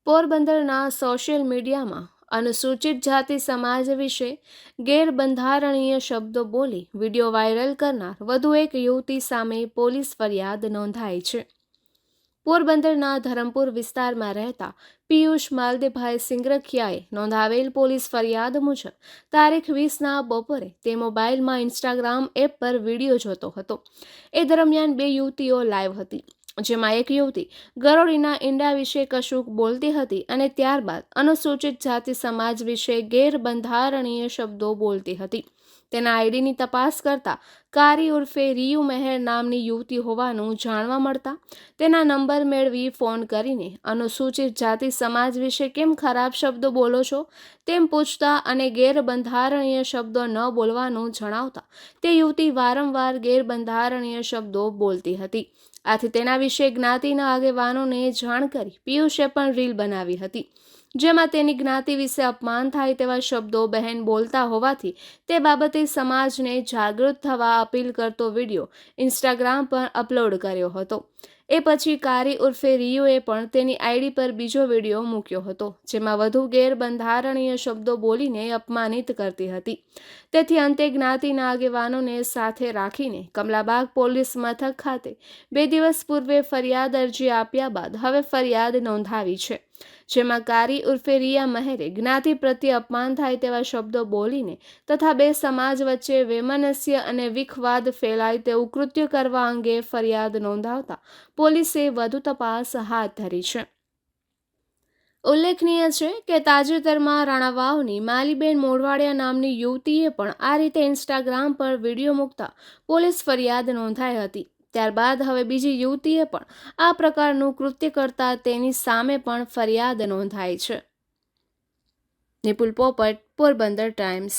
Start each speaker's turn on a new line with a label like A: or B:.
A: પોરબંદરના સોશિયલ મીડિયામાં અનુસૂચિત જાતિ સમાજ વિશે ગેરબંધારણીય શબ્દો બોલી વિડીયો વાયરલ કરનાર વધુ એક યુવતી સામે પોલીસ ફરિયાદ નોંધાઈ છે. પોરબંદરના ધરમપુર વિસ્તારમાં રહેતા પિયુષ માલદેભાઈ સિંગરખિયાએ નોંધાવેલ પોલીસ ફરિયાદ મુજબ તારીખ 20ના બપોરે તે મોબાઈલમાં ઇન્સ્ટાગ્રામ એપ પર વિડીયો જોતો હતો. એ દરમિયાન બે યુવતીઓ લાઈવ હતી, જેમાં એક યુવતી ગરોળીના ઈંડા વિશે કશુંક બોલતી હતી અને ત્યારબાદ અનુસૂચિત જાતિ સમાજ વિશે ગેરબંધારણીય શબ્દો બોલતી હતી. તેના આઈડીની તપાસ કરતા કારી ઉર્ફે રિયુ મહેર નામની યુવતી હોવાનું જાણવા મળતા તેના નંબર મેળવી ફોન કરીને અનુસૂચિત જાતિ સમાજ વિશે કેમ ખરાબ શબ્દો બોલો છો તેમ પૂછતા અને ગેરબંધારણીય શબ્દો ન બોલવાનું જણાવતા તે યુવતી વારંવાર ગેરબંધારણીય શબ્દો બોલતી હતી. આથી તેના વિશે જ્ઞાતિના આગેવાનોને જાણ કરી પિયુષે પણ રીલ બનાવી હતી, જેમાં તેની જ્ઞાતિ વિશે અપમાન થાય તેવા શબ્દો બહેન બોલતા હોવાથી તે બાબતે સમાજને જાગૃત થવા અપીલ કરતો વિડીયો ઇન્સ્ટાગ્રામ પર અપલોડ કર્યો હતો. એ પછી કારી ઉર્ફે રિયુએ પણ તેની આઈડી પર બીજો વિડીયો મૂક્યો હતો, જેમાં વધુ ગેરબંધારણીય શબ્દો બોલીને અપમાનિત કરતી હતી. તેથી અંતે જ્ઞાતિના આગેવાનોને સાથે રાખીને કમલાબાગ પોલીસ મથક ખાતે 2 દિવસ પૂર્વે ફરિયાદ અરજી આપ્યા બાદ હવે ફરિયાદ નોંધાવી છે, જેમાં કારી ઉર્ફે રિયા મહેરે જ્ઞાતિ પ્રત્યે અપમાન થાય તેવા શબ્દો બોલીને તથા બે સમાજ વચ્ચે વૈમનસ્ય અને વિખવાદ ફેલાય તેવું કૃત્ય કરવા અંગે ફરિયાદ નોંધાવતા પોલીસે વધુ તપાસ હાથ ધરી છે. ઉલ્લેખનીય છે કે તાજેતરમાં રાણાવાવની માલીબેન મોઢવાડિયા નામની યુવતીએ પણ આ રીતે ઇન્સ્ટાગ્રામ પર વિડીયો મૂકતા પોલીસ ફરિયાદ નોંધાઈ હતી. ત્યારબાદ હવે બીજી યુવતીએ પણ આ પ્રકારનું કૃત્ય કરતા તેની સામે પણ ફરિયાદ નોંધાઈ છે. નિપુલ પોપટ, પોરબંદર ટાઈમ્સ.